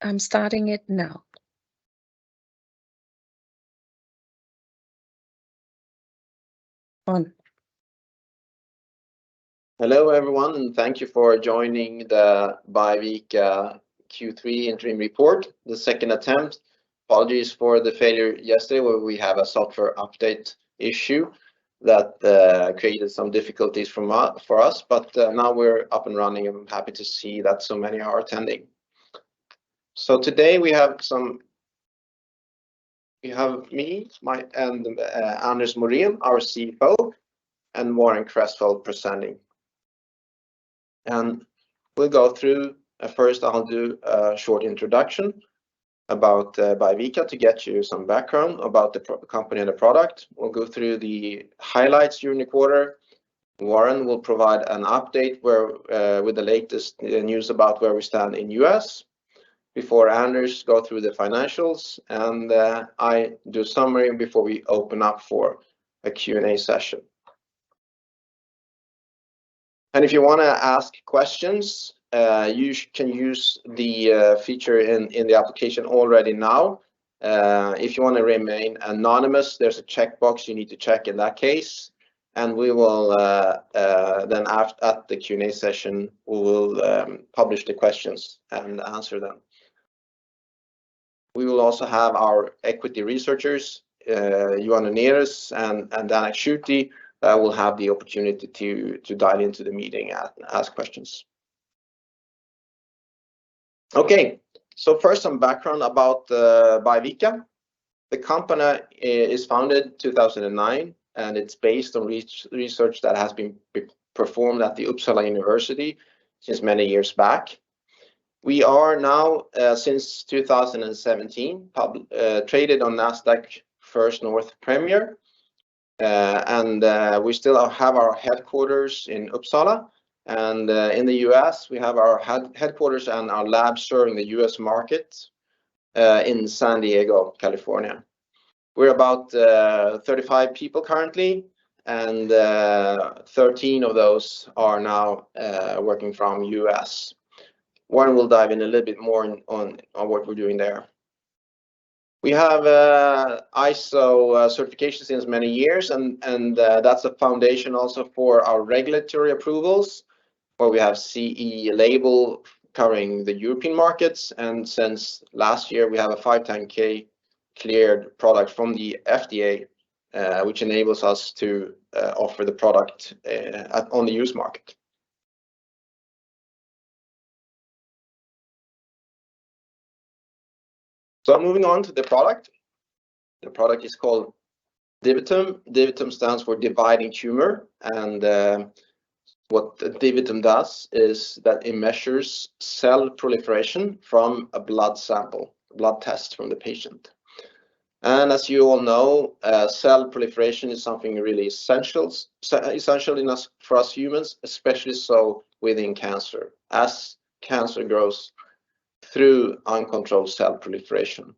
I'm starting it now. On. Hello, everyone, and thank you for joining the Biovica Q3 interim report, the second attempt. Apologies for the failure yesterday, where we have a software update issue that created some difficulties for us, but now we're up and running. I'm happy to see that so many are attending. So today we have me, and Anders Morén, our CFO, and Warren Cresswell presenting. And we'll go through, first I'll do a short introduction about Biovica to get you some background about the company and the product. We'll go through the highlights during the quarter. Warren will provide an update with the latest news about where we stand in US, before Anders go through the financials, and I do a summary before we open up for a Q&A session. And if you want to ask questions, you can use the feature in the application already now. If you want to remain anonymous, there's a checkbox you need to check in that case. And we will then at the Q&A session, we will publish the questions and answer them. We will also have our equity researchers, Johan Neres and Danik Shuti, will have the opportunity to dial into the meeting and ask questions. Okay, so first some background about Biovica. The company is founded in 2009, and it's based on research that has been performed at the Uppsala University since many years back. We are now, since 2017, traded on Nasdaq First North Premier. And we still have our headquarters in Uppsala, and in the US we have our headquarters and our lab serving the US market in San Diego, California. We're about 35 people currently, and 13 of those are now working from US. Warren will dive in a little bit more on what we're doing there. We have ISO certification since many years, and that's a foundation also for our regulatory approvals, where we have CE label covering the European markets, and since last year we have a 510K cleared product from the FDA, which enables us to offer the product on the US market. So moving on to the product. The product is called DiviTum. DiviTum stands for dividing tumor, and what DiviTum does is that it measures cell proliferation from a blood sample, blood test from the patient. And as you all know, cell proliferation is something really essential for us humans, especially so within cancer, as cancer grows through uncontrolled cell proliferation.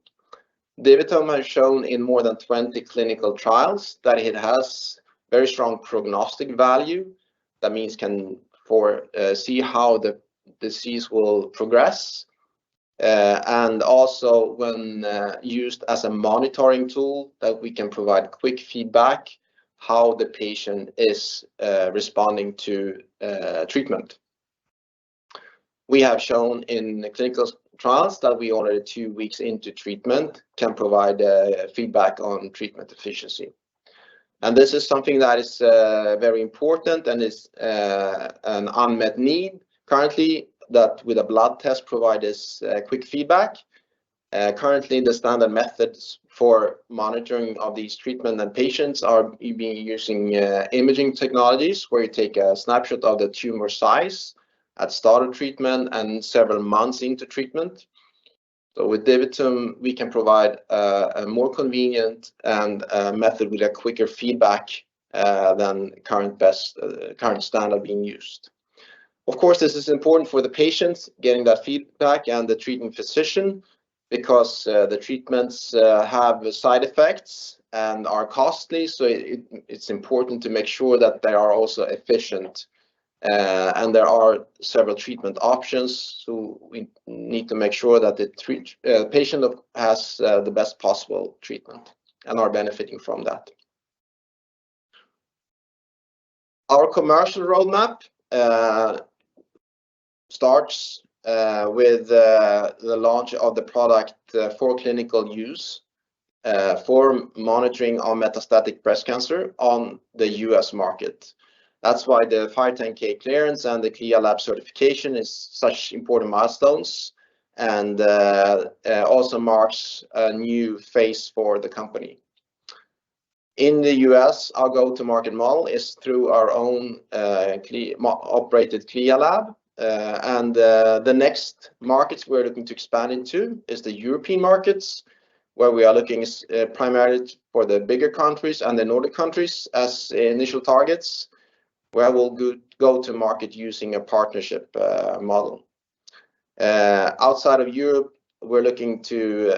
DiviTum has shown in more than 20 clinical trials that it has very strong prognostic value. That means can see how the disease will progress, and also when used as a monitoring tool, that we can provide quick feedback how the patient is responding to treatment. We have shown in clinical trials that we already 2 weeks into treatment can provide feedback on treatment efficiency. And this is something that is very important and is an unmet need currently, that with a blood test provide this quick feedback. Currently, the standard methods for monitoring of these treatment and patients are being using imaging technologies, where you take a snapshot of the tumor size at start of treatment and several months into treatment. So with DiviTum, we can provide a more convenient and method with a quicker feedback than current standard being used. Of course, this is important for the patients getting that feedback and the treating physician, because the treatments have side effects and are costly. So it's important to make sure that they are also efficient and there are several treatment options, so we need to make sure that the patient has the best possible treatment and are benefiting from that. Our commercial roadmap starts with the launch of the product for clinical use for monitoring of metastatic breast cancer on the US market. That's why the 510(k) clearance and the CLIA lab certification is such important milestones, and also marks a new phase for the company. In the US, our go-to-market model is through our own operated CLIA lab, and the next markets we're looking to expand into is the European markets, where we are looking primarily for the bigger countries and the Nordic countries as initial targets, where we'll go to market using a partnership model. Outside of Europe, we're looking to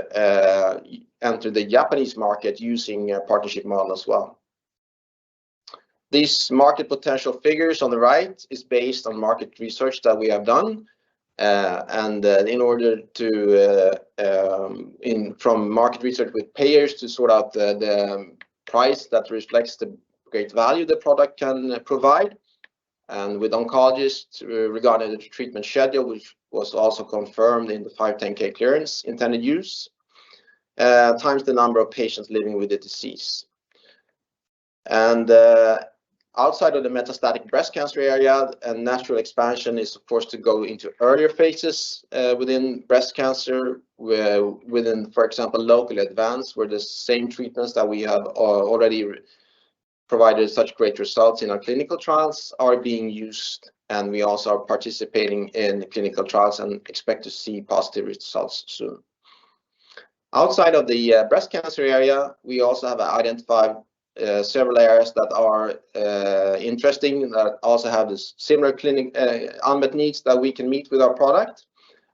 enter the Japanese market using a partnership model as well. These market potential figures on the right is based on market research that we have done, and in order to from market research with payers to sort out the price that reflects the great value the product can provide, and with oncologists regarding the treatment schedule, which was also confirmed in the 510(k) clearance intended use, times the number of patients living with the disease. And outside of the metastatic breast cancer area, a natural expansion is, of course, to go into earlier phases within breast cancer, within, for example, locally advanced, where the same treatments that we have already provided such great results in our clinical trials are being used, and we also are participating in clinical trials and expect to see positive results soon. Outside of the breast cancer area, we also have identified several areas that are interesting, that also have this similar unmet needs that we can meet with our product.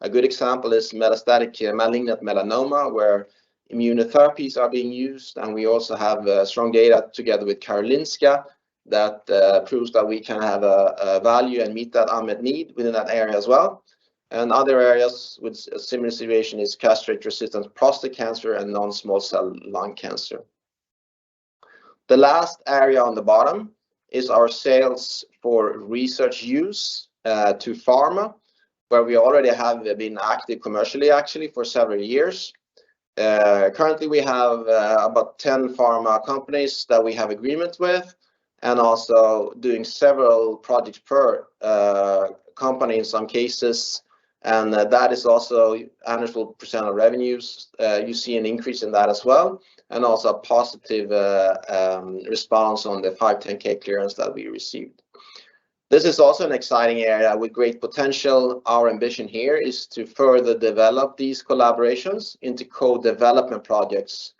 A good example is metastatic malignant melanoma, where immunotherapies are being used, and we also have strong data together with Karolinska that proves that we can have a value and meet that unmet need within that area as well. And other areas with a similar situation is castrate-resistant prostate cancer and non-small cell lung cancer. The last area on the bottom is our sales for research use to pharma, where we already have been active commercially actually for several years. Currently, we have about 10 pharma companies that we have agreements with, and also doing several projects per company in some cases, and that is also 100% of revenues. You see an increase in that as well, and also a positive response on the 510(k) clearance that we received. This is also an exciting area with great potential. Our ambition here is to further develop these collaborations into co-development projects,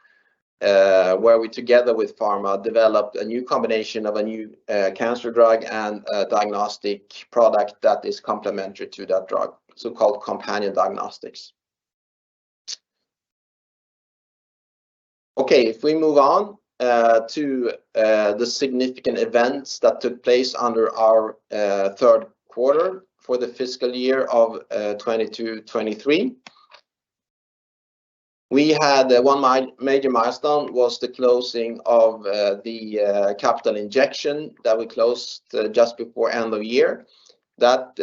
where we together with pharma developed a new combination of a new cancer drug and a diagnostic product that is complementary to that drug, so-called companion diagnostics. Okay, if we move on to the significant events that took place under our third quarter for the fiscal year of 22-23. We had one major milestone was the closing of the capital injection that we closed just before end of year. That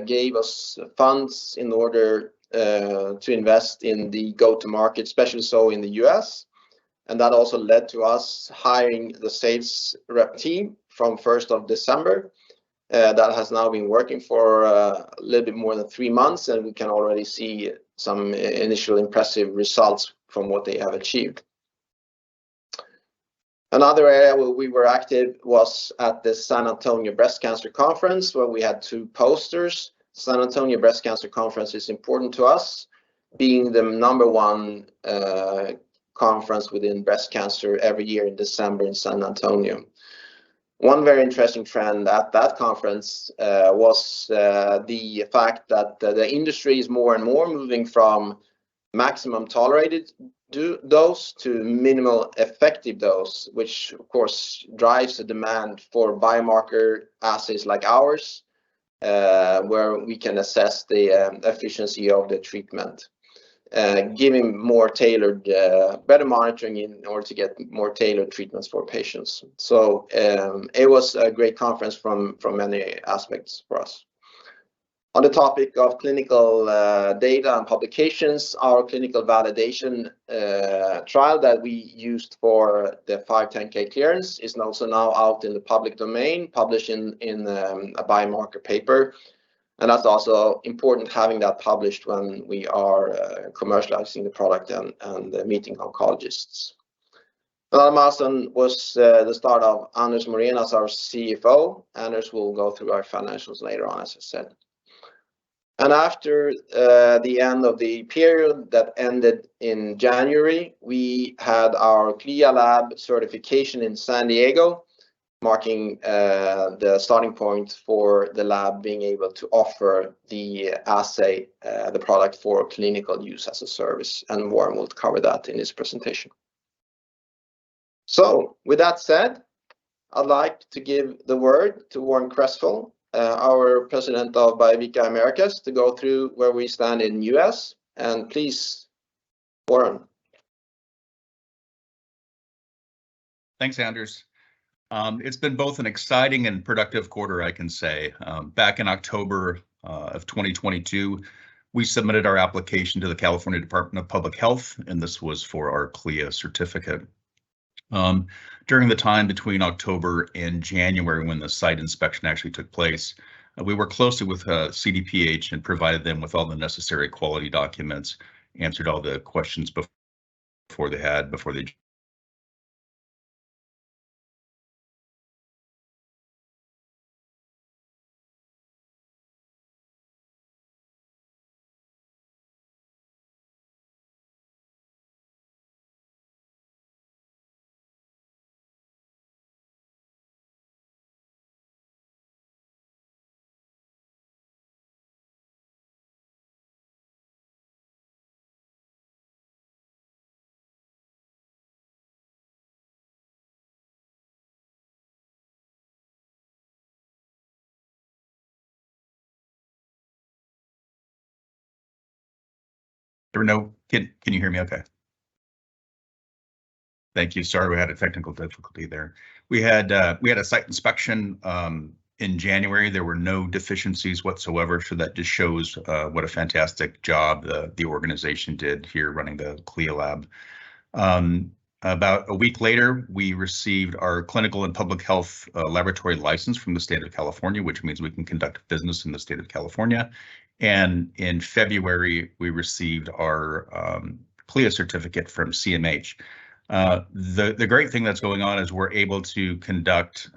gave us funds in order to invest in the go-to-market, especially so in the US. And that also led to us hiring the sales rep team from 1st of December. That has now been working for a little bit more than 3 months, and we can already see some initial impressive results from what they have achieved. Another area where we were active was at the San Antonio Breast Cancer Conference, where we had 2 posters. San Antonio Breast Cancer Conference is important to us, being the #1 conference within breast cancer every year in December in San Antonio. One very interesting trend at that conference was the fact that the industry is more and more moving from maximum tolerated dose to minimal effective dose, which of course drives the demand for biomarker assays like ours, where we can assess the efficiency of the treatment, giving more tailored, better monitoring in order to get more tailored treatments for patients. So it was a great conference from many aspects for us. On the topic of clinical data and publications, our clinical validation trial that we used for the 510(k) clearance is also now out in the public domain, published in a biomarker paper. And that's also important, having that published when we are commercializing the product and meeting oncologists. Another milestone was the start of Anders Morén as our CFO. Anders will go through our financials later on, as I said. And after the end of the period that ended in January, we had our CLIA lab certification in San Diego, marking the starting point for the lab being able to offer the assay, the product for clinical use as a service. And Warren will cover that in his presentation. So with that said, I'd like to give the word to Warren Cresswell, our president of Biovica Americas, to go through where we stand in US. And please, Warren. Thanks, Anders. It's been both an exciting and productive quarter, I can say. Back in October of 2022, we submitted our application to the California Department of Public Health, and this was for our CLIA certificate. During the time between October and January, when the site inspection actually took place, we worked closely with CDPH and provided them with all the necessary quality documents, answered all the questions before they There were no, can you hear me okay? Thank you. Sorry, we had a technical difficulty there. We had a site inspection in January. There were no deficiencies whatsoever, so that just shows what a fantastic job the organization did here running the CLIA lab. About a week later, we received our clinical and public health laboratory license from the state of California, which means we can conduct business in the state of California. And in February, we received our CLIA certificate from CMH. The great thing that's going on is we're able to conduct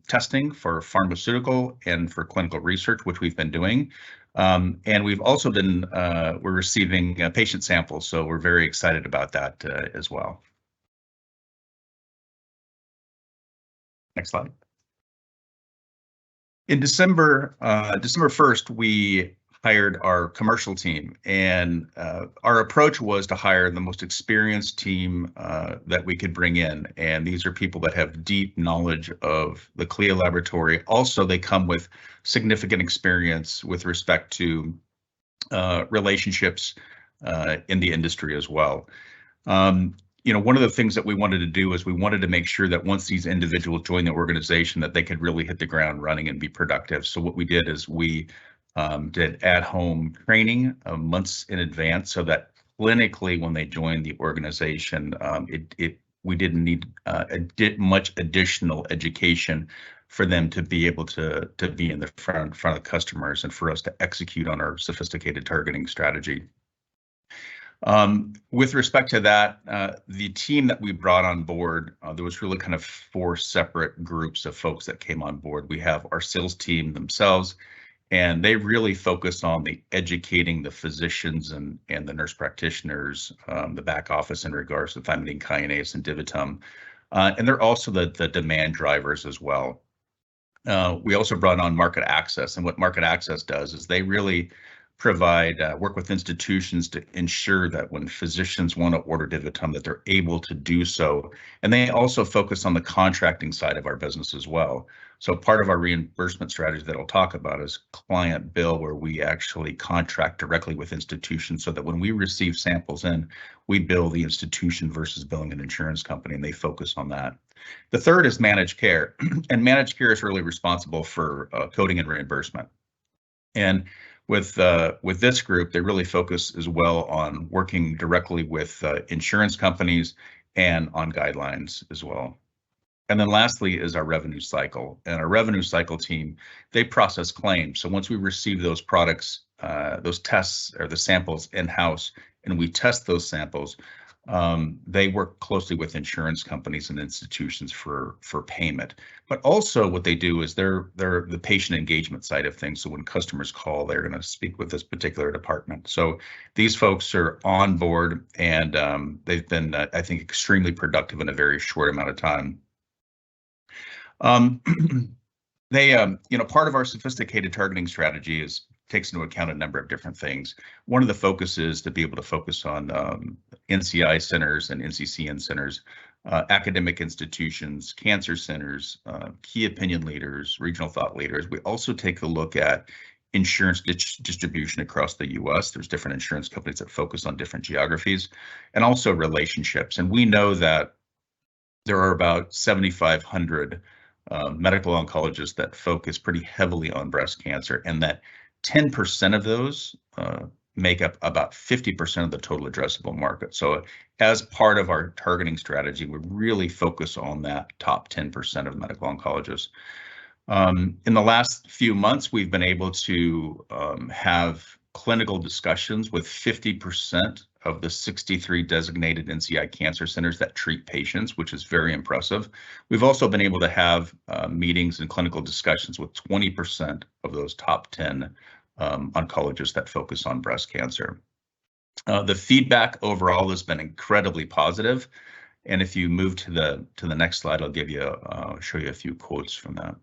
testing for pharmaceutical and for clinical research, which we've been doing. And we've also been, we're receiving patient samples, so we're very excited about that as well. Next slide. In December 1st, we hired our commercial team, and our approach was to hire the most experienced team that we could bring in. And these are people that have deep knowledge of the CLIA laboratory. Also, they come with significant experience with respect to relationships in the industry as well. You know, one of the things that we wanted to do is we wanted to make sure that once these individuals join the organization, that they could really hit the ground running and be productive. So what we did is we did at-home training months in advance, so that clinically, when they joined the organization, we didn't need much additional education for them to be able to be in the front of customers and for us to execute on our sophisticated targeting strategy. With respect to that, the team that we brought on board, there was really kind of 4 separate groups of folks that came on board. We have our sales team themselves, and they really focus on the educating the physicians and the nurse practitioners, the back office in regards to thymidine kinase and DiviTum. And they're also the demand drivers as well. We also brought on market access, and what market access does is they really provide work with institutions to ensure that when physicians want to order DiviTum, that they're able to do so. And they also focus on the contracting side of our business as well. So part of our reimbursement strategy that I'll talk about is client bill, where we actually contract directly with institutions so that when we receive samples in, we bill the institution versus billing an insurance company, and they focus on that. The third is managed care, and managed care is really responsible for coding and reimbursement. And with this group, they really focus as well on working directly with insurance companies and on guidelines as well. And then lastly is our revenue cycle. And our revenue cycle team, they process claims. So once we receive those products, those tests or the samples in-house, and we test those samples, they work closely with insurance companies and institutions for payment. But also what they do is they're the patient engagement side of things. So when customers call, they're going to speak with this particular department. So these folks are on board, and they've been, I think, extremely productive in a very short amount of time. Part of our sophisticated targeting strategy takes into account a number of different things. One of the focuses to be able to focus on NCI centers and NCCN centers, academic institutions, cancer centers, key opinion leaders, regional thought leaders. We also take a look at insurance distribution across the US. There's different insurance companies that focus on different geographies, and also relationships. And we know that there are about 7,500 medical oncologists that focus pretty heavily on breast cancer, and that 10% of those make up about 50% of the total addressable market. So as part of our targeting strategy, we really focus on that top 10% of medical oncologists. In the last few months, we've been able to have clinical discussions with 50% of the 63 designated NCI cancer centers that treat patients, which is very impressive. We've also been able to have meetings and clinical discussions with 20% of those top 10 oncologists that focus on breast cancer. The feedback overall has been incredibly positive. And if you move to the next slide, I'll show you a few quotes from that.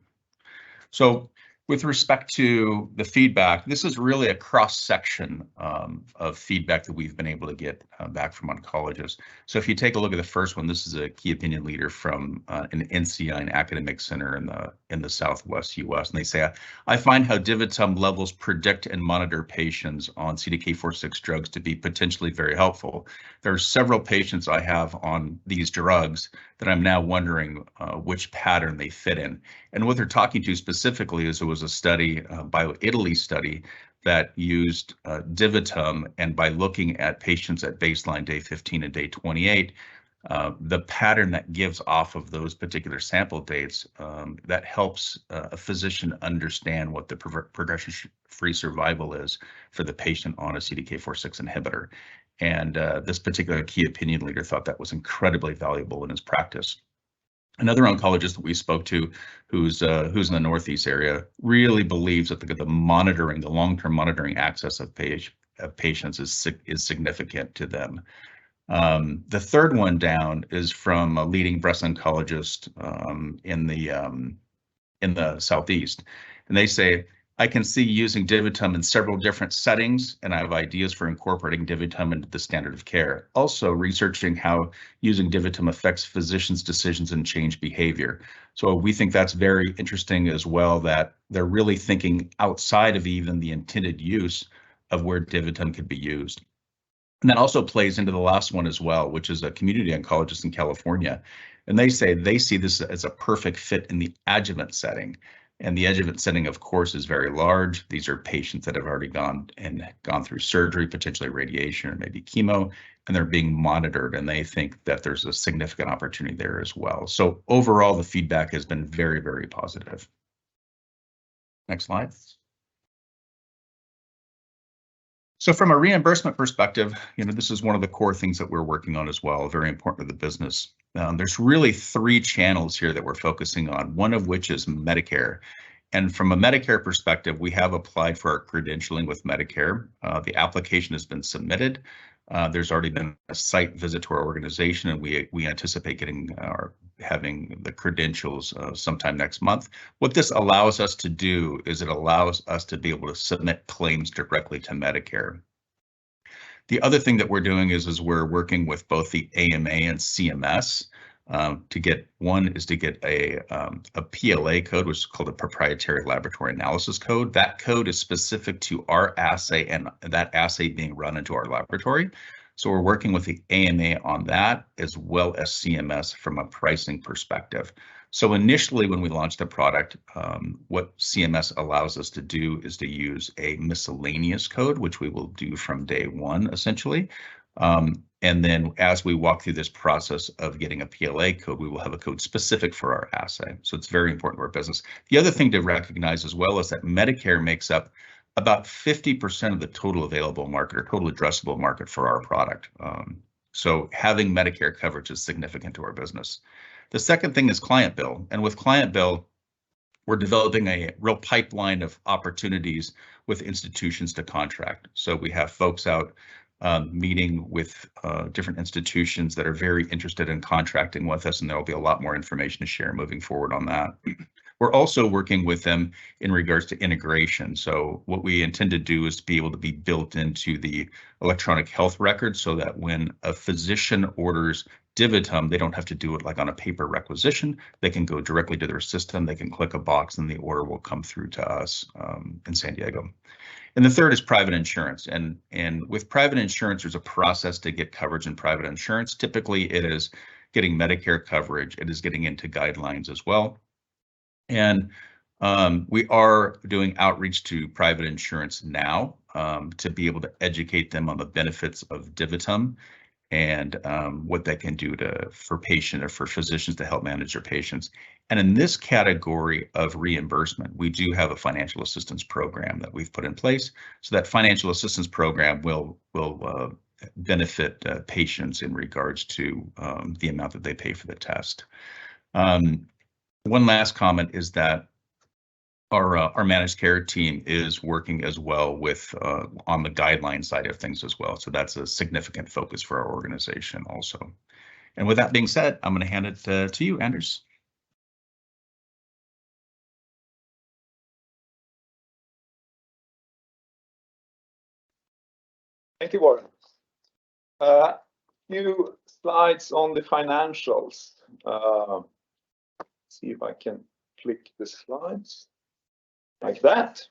So with respect to the feedback, this is really a cross-section of feedback that we've been able to get back from oncologists. So if you take a look at the first one, this is a key opinion leader from an NCI, an academic center in the Southwest US, and they say, I find how DiviTum levels predict and monitor patients on CDK4/6 drugs to be potentially very helpful. There are several patients I have on these drugs that I'm now wondering which pattern they fit in. And what they're talking to specifically is it was a study, BioItaly study, that used DiviTum, and by looking at patients at baseline day 15 and day 28, the pattern that gives off of those particular sample dates, that helps a physician understand what the progression-free survival is for the patient on a CDK4/6 inhibitor. And this particular key opinion leader thought that was incredibly valuable in his practice. Another oncologist that we spoke to, who's in the Northeast area, really believes that the monitoring, the long-term monitoring access of patients is significant to them. The third one down is from a leading breast oncologist in the Southeast, and they say, I can see using DiviTum in several different settings, and I have ideas for incorporating DiviTum into the standard of care. Also researching how using DiviTum affects physicians' decisions and change behavior. So we think that's very interesting as well, that they're really thinking outside of even the intended use of where DiviTum could be used. And that also plays into the last one as well, which is a community oncologist in California. And they say they see this as a perfect fit in the adjuvant setting. And the adjuvant setting, of course, is very large. These are patients that have already gone through surgery, potentially radiation or maybe chemo, and they're being monitored. And they think that there's a significant opportunity there as well. So overall, the feedback has been very, very positive. Next slide. So from a reimbursement perspective, this is one of the core things that we're working on as well, very important to the business. There's really 3 channels here that we're focusing on, one of which is Medicare. And from a Medicare perspective, we have applied for our credentialing with Medicare. The application has been submitted. There's already been a site visit to our organization, and we anticipate having the credentials sometime next month. What this allows us to do is it allows us to be able to submit claims directly to Medicare. The other thing that we're doing is we're working with both the AMA and CMS to get a PLA code, which is called a proprietary laboratory analysis code. That code is specific to our assay and that assay being run into our laboratory. So we're working with the AMA on that, as well as CMS from a pricing perspective. So initially, when we launched the product, what CMS allows us to do is to use a miscellaneous code, which we will do from day one, essentially. And then as we walk through this process of getting a PLA code, we will have a code specific for our assay. So it's very important to our business. The other thing to recognize as well is that Medicare makes up about 50% of the total available market or total addressable market for our product. So having Medicare coverage is significant to our business. The second thing is client bill. And with client bill, we're developing a real pipeline of opportunities with institutions to contract. So we have folks out meeting with different institutions that are very interested in contracting with us, and there will be a lot more information to share moving forward on that. We're also working with them in regards to integration. So what we intend to do is to be able to be built into the electronic health record so that when a physician orders DiviTum, they don't have to do it like on a paper requisition. They can go directly to their system. They can click a box and the order will come through to us in San Diego. And the third is private insurance. And with private insurance, there's a process to get coverage in private insurance. Typically, it is getting Medicare coverage. It is getting into guidelines as well. And we are doing outreach to private insurance now to be able to educate them on the benefits of DiviTum and what that can do for patient or for physicians to help manage their patients. And in this category of reimbursement, we do have a financial assistance program that we've put in place. So that financial assistance program will benefit patients in regards to the amount that they pay for the test. One last comment is that our managed care team is working as well with on the guideline side of things as well. So that's a significant focus for our organization also. And with that being said, I'm going to hand it to you, Anders. Thank you, Warren. Few slides on the financials. See if I can click the slides like that.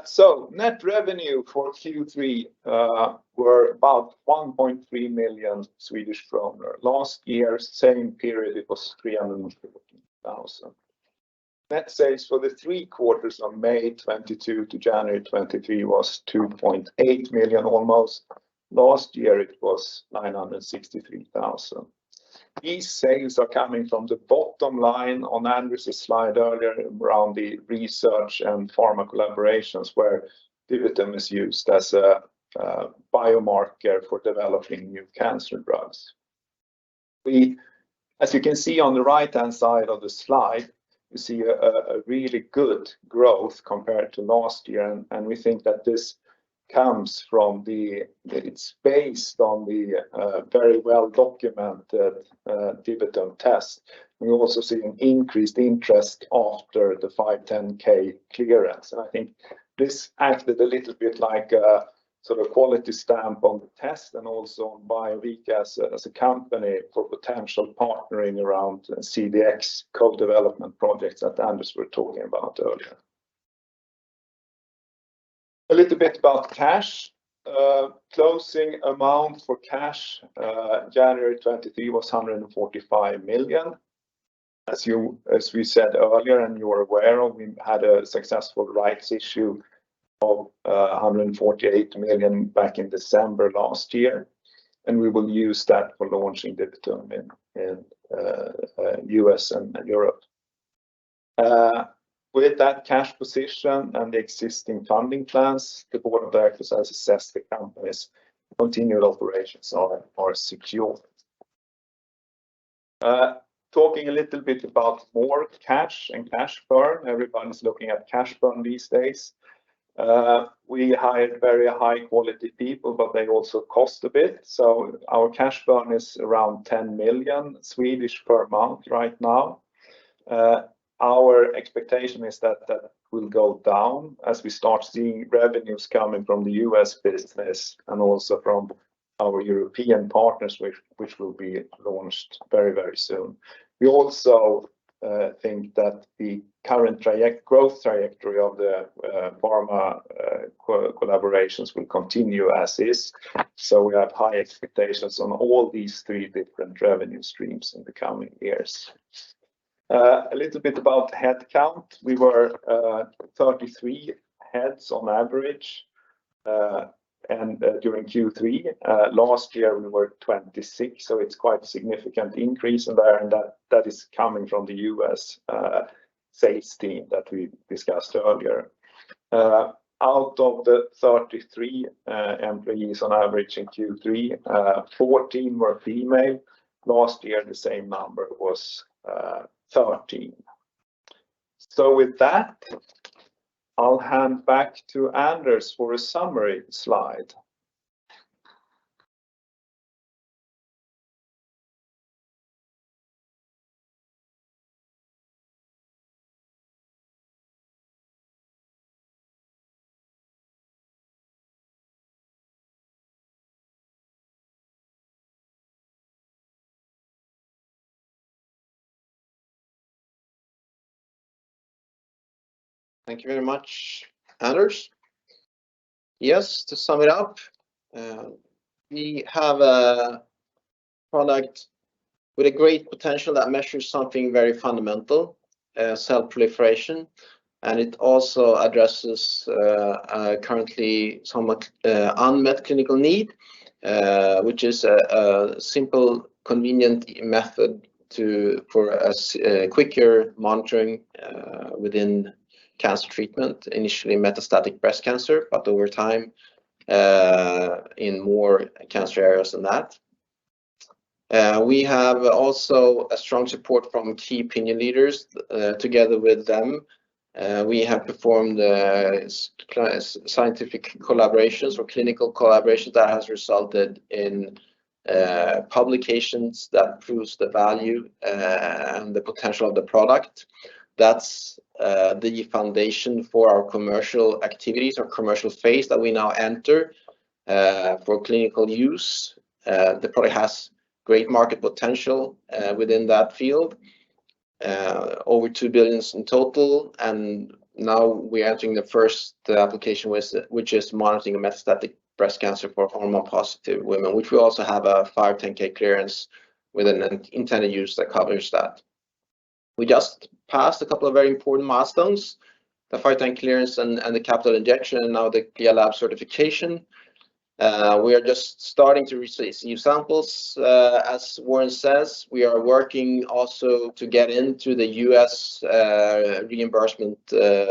So net revenue for Q3 were about 1.3 million Swedish kronor. Last year, same period, it was 314,000. Net sales for the 3 quarters of May 22 to January 23 was 2.8 million almost. Last year it was 963,000. These sales are coming from the bottom line on Anders' slide earlier around the research and pharma collaborations where DiviTum is used as a biomarker for developing new cancer drugs. As you can see on the right-hand side of the slide, you see a really good growth compared to last year, and we think that this comes from it's based on the very well documented DiviTum test. We also see an increased interest after the 510K clearance, and I think this acted a little bit like a sort of quality stamp on the test and also on Biovica as a company for potential partnering around CDX co-development projects that Anders were talking about earlier. A little bit about cash. Closing amount for cash January 23 was 145 million. As we said earlier, and you're aware of, we had a successful rights issue of 148 million back in December last year, and we will use that for launching DiviTum in US and Europe. With that cash position and the existing funding plans, the board of directors has assessed the company's continued operations are secure. Talking a little bit about more cash and cash burn. Everybody's looking at cash burn these days. We hired very high quality people, but they also cost a bit. So our cash burn is around 10 million per month right now. Our expectation is that that will go down as we start seeing revenues coming from the US business and also from our European partners, which will be launched very, very soon. We also think that the current growth trajectory of the pharma collaborations will continue as is. So we have high expectations on all these three different revenue streams in the coming years. A little bit about headcount. We were 33 heads on average, and during Q3 last year we were 26, so it's quite a significant increase in there, and that is coming from the US sales team that we discussed earlier. Out of the 33 employees on average in Q3, 14 were female. Last year the same number was 13. So with that, I'll hand back to Anders for a summary slide. Thank you very much, Anders. Yes, to sum it up, we have a product with a great potential that measures something very fundamental, cell proliferation, and it also addresses currently somewhat unmet clinical need, which is a simple, convenient method for a quicker monitoring within cancer treatment, initially metastatic breast cancer, but over time in more cancer areas than that. We have also a strong support from key opinion leaders. Together with them, we have performed scientific collaborations or clinical collaborations that has resulted in publications that proves the value and the potential of the product. That's the foundation for our commercial activities, our commercial phase that we now enter for clinical use. The product has great market potential within that field, over 2 billion in total, and now we're entering the first application, which is monitoring metastatic breast cancer for hormone-positive women, which we also have a 510(k) clearance with an intended use that covers that. We just passed a couple of very important milestones, the 510(k) clearance and the capital injection, and now the CLIA lab certification. We are just starting to receive samples. As Warren says, we are working also to get into the US reimbursement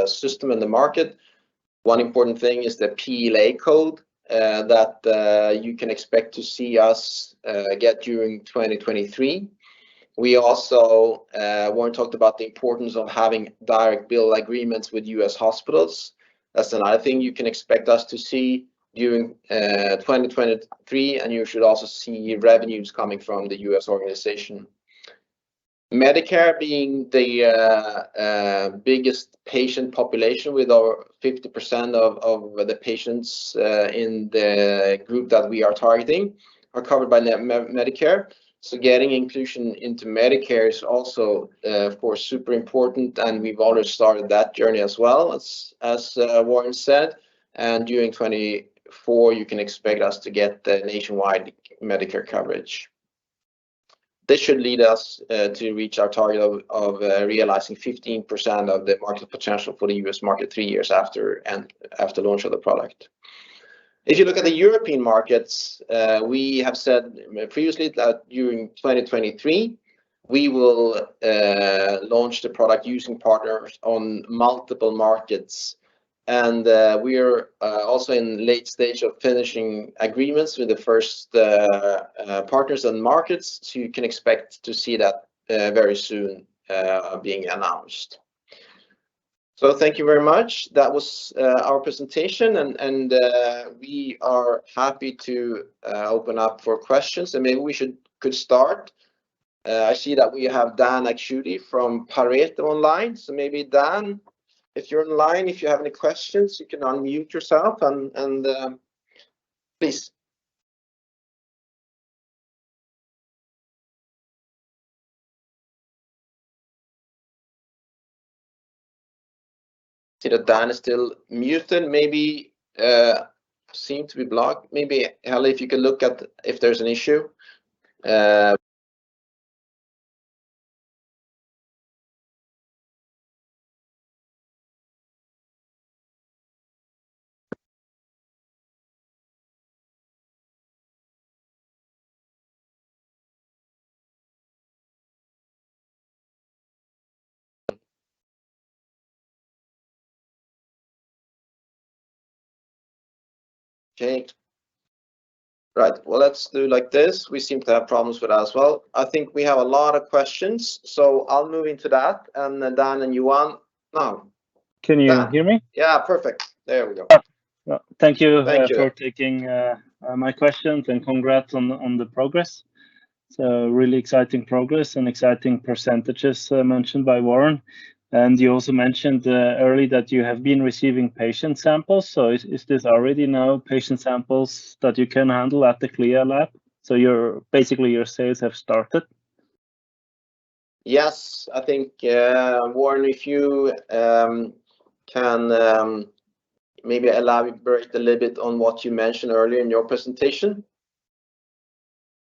system in the market. One important thing is the PLA code that you can expect to see us get during 2023. We also, Warren talked about the importance of having direct bill agreements with US hospitals. That's another thing you can expect us to see during 2023, and you should also see revenues coming from the US organization. Medicare being the biggest patient population, with over 50% of the patients in the group that we are targeting are covered by Medicare. So getting inclusion into Medicare is also, of course, super important, and we've already started that journey as well, as Warren said. And during 2024, you can expect us to get the nationwide Medicare coverage. This should lead us to reach our target of realizing 15% of the market potential for the US market 3 years after launch of the product. If you look at the European markets, we have said previously that during 2023, we will launch the product using partners on multiple markets. And we're also in late stage of finishing agreements with the first partners and markets, so you can expect to see that very soon being announced. So thank you very much. That was our presentation, and we are happy to open up for questions. And maybe we could start. I see that we have Dan Akshuti from Pareto online. So maybe Dan, if you're online, if you have any questions, you can unmute yourself and please. See that Dan is still muted. Maybe seem to be blocked. Maybe Helle, if you can look at if there's an issue. Okay. Right. Well, let's do like this. We seem to have problems with that as well. I think we have a lot of questions, so I'll move into that. And then Dan and Johan now. Can you Dan. hear me? Yeah, perfect. There we go. Thank you, Thank you. for taking my questions, and congrats on the progress. So really exciting progress and exciting percentages mentioned by Warren. And you also mentioned early that you have been receiving patient samples. So is this already now patient samples that you can handle at the CLIA lab? So basically your sales have started? Yes, I think Warren, if you can maybe elaborate a little bit on what you mentioned earlier in your presentation.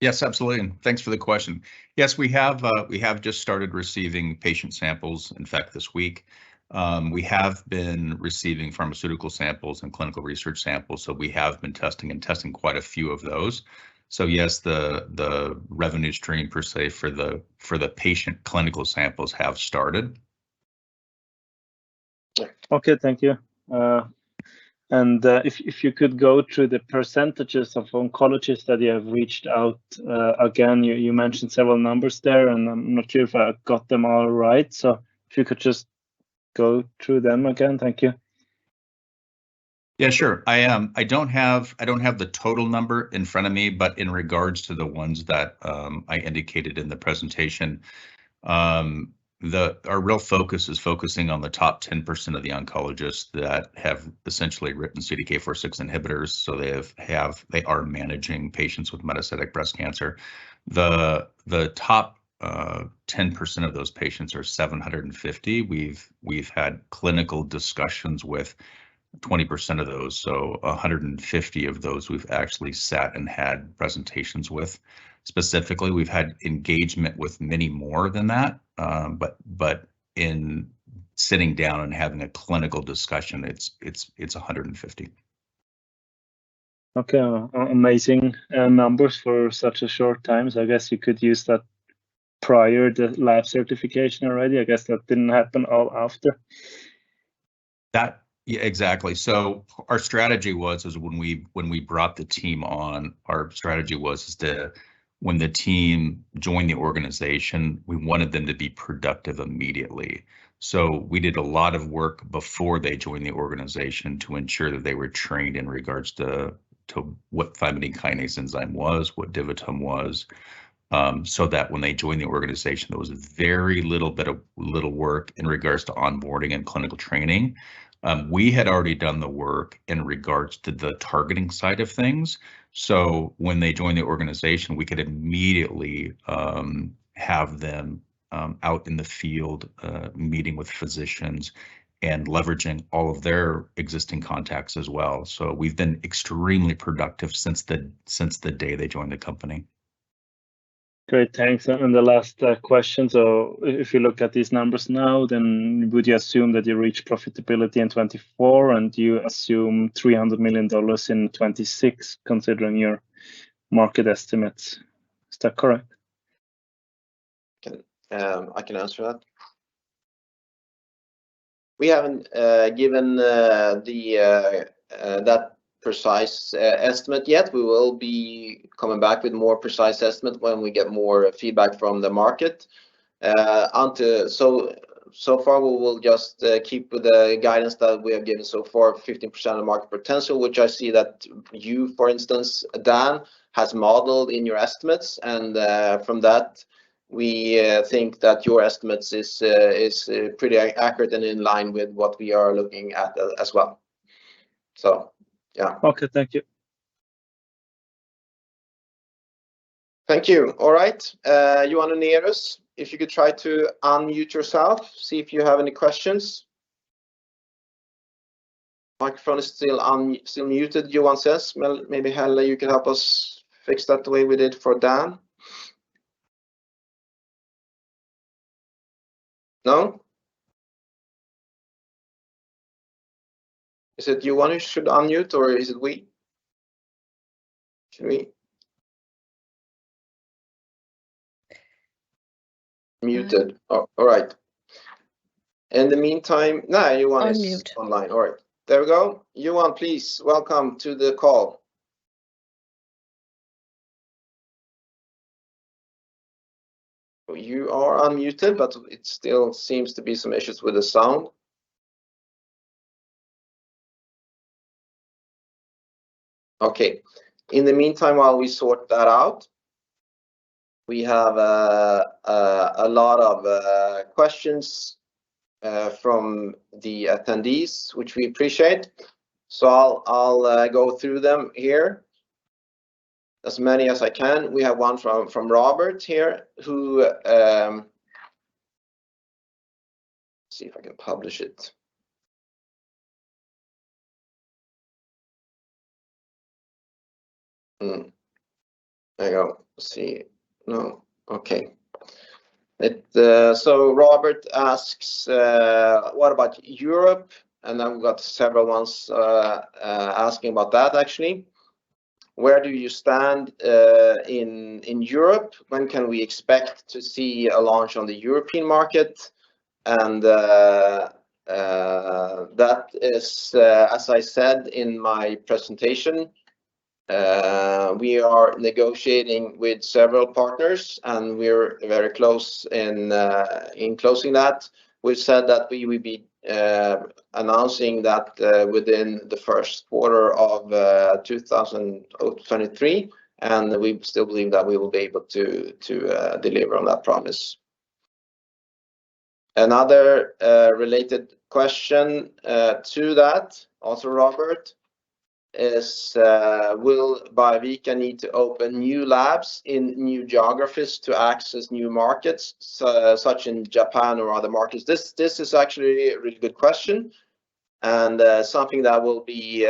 Yes, absolutely. And thanks for the question. Yes, we have just started receiving patient samples. In fact, this week, we have been receiving pharmaceutical samples and clinical research samples. So we have been testing quite a few of those. So yes, the revenue stream per se for the patient clinical samples have started. Okay, thank you. And if you could go through the percentages of oncologists that you have reached out, again, you mentioned several numbers there, and I'm not sure if I got them all right. So if you could just go through them again, thank you. Yeah, sure. I don't have the total number in front of me, but in regards to the ones that I indicated in the presentation, our real focus is focusing on the top 10% of the oncologists that have essentially written CDK4/6 inhibitors. So they are managing patients with metastatic breast cancer. The top 10% of those patients are 750. We've had clinical discussions with 20% of those, so 150 of those we've actually sat and had presentations with. Specifically, we've had engagement with many more than that, but in sitting down and having a clinical discussion, it's 150. Okay, amazing numbers for such a short time. So I guess you could use that prior the lab certification already. I guess that didn't happen all after. Yeah, exactly. So our strategy was when we brought the team on, our strategy was when the team joined the organization, we wanted them to be productive immediately. So we did a lot of work before they joined the organization to ensure that they were trained in regards to what thymidine kinase enzyme was, what DiviTum was, so that when they joined the organization, there was very little work in regards to onboarding and clinical training. We had already done the work in regards to the targeting side of things. So when they joined the organization, we could immediately have them out in the field, meeting with physicians and leveraging all of their existing contacts as well. So we've been extremely productive since the day they joined the company. Great, thanks. And the last question, so if you look at these numbers now, then would you assume that you reach profitability in 24 and you assume $300 million in 26, considering your market estimates? Is that correct? I can answer that. We haven't given that precise estimate yet. We will be coming back with more precise estimate when we get more feedback from the market. So so far we will just keep with the guidance that we have given so far, 15% of market potential, which I see that you, for instance, Dan, has modeled in your estimates, and from that we think that your estimates is pretty accurate and in line with what we are looking at as well. So, yeah. Okay, thank you. Thank you. All right, Johan and Nerus, if you could try to unmute yourself, see if you have any questions. Microphone is still muted, Johan says. Well, maybe Helle, you can help us fix that the way we did for Dan. No? Is it Johan who should unmute, or is it we? Should we? Muted. Oh, all right. In the meantime, no, Johan is online. All right, there we go. Johan, please, welcome to the call. You are unmuted, but it still seems to be some issues with the sound. Okay. In the meantime, while we sort that out, we have a lot of questions from the attendees, which we appreciate. So I'll go through them here, as many as I can. We have one from Robert here, who see if I can publish it. There you go. Let's see. No. Okay. So Robert asks, what about Europe? And then we've got several ones asking about that actually. Where do you stand in Europe? When can we expect to see a launch on the European market? And that is, as I said in my presentation, we are negotiating with several partners, and we're very close in closing that. We've said that we will be announcing that within the first quarter of 2023, and we still believe that we will be able to deliver on that promise. Another related question to that, also Robert, is will Biovica need to open new labs in new geographies to access new markets, such in Japan or other markets? This is actually a really good question, and something that will be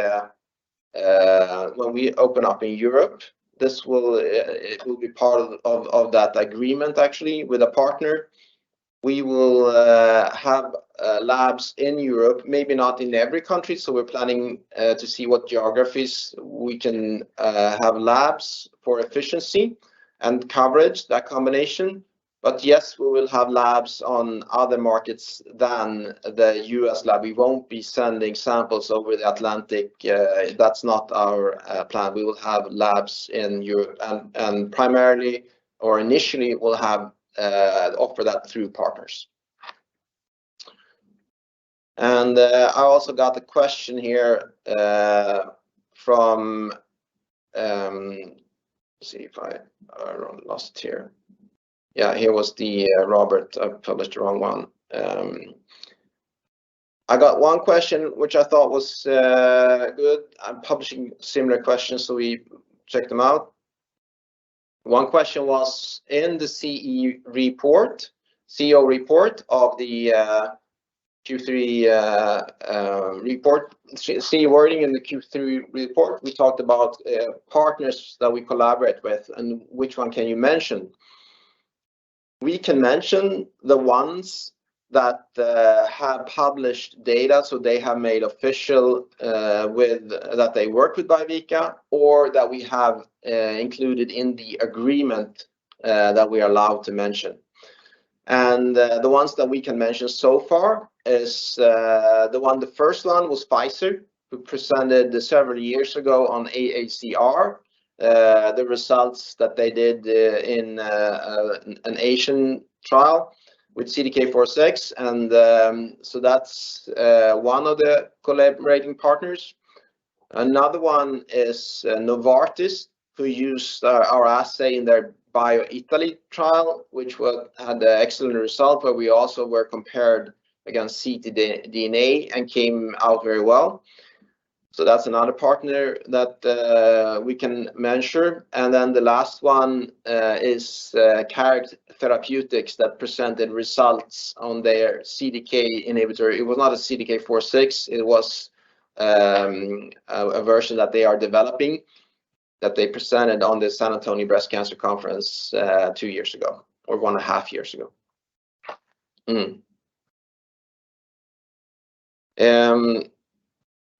when we open up in Europe. This will it will be part of that agreement actually with a partner. We will have labs in Europe, maybe not in every country. So we're planning to see what geographies we can have labs for efficiency and coverage, that combination. But yes, we will have labs on other markets than the US lab. We won't be sending samples over the Atlantic. That's not our plan. We will have labs in Europe, and primarily or initially we'll have offer that through partners. And I also got a question here from let's see if I lost it here. Yeah, here was the Robert. I published the wrong one. I got one question which I thought was good. I'm publishing similar questions, so we check them out. One question CEO report of the Q3 report, CE wording in the Q3 report. We talked about partners that we collaborate with, and which one can you mention? We can mention the ones that have published data, so they have made official that they work with Biovica, or that we have included in the agreement that we are allowed to mention. And the ones that we can mention so far is the first one was Pfizer, who presented several years ago on AACR the results that they did in an Asian trial. with CDK4/6, and so that's one of the collaborating partners. Another one is Novartis, who used our assay in their BioItaly trial, which had an excellent result, where we also were compared against ctDNA and came out very well. So that's another partner that we can measure. And then the last one is Carrick Therapeutics, that presented results on their CDK inhibitor. It was not a CDK4/6, it was a version that they are developing, that they presented on the San Antonio Breast Cancer Conference 2 years ago, or 1.5 years ago.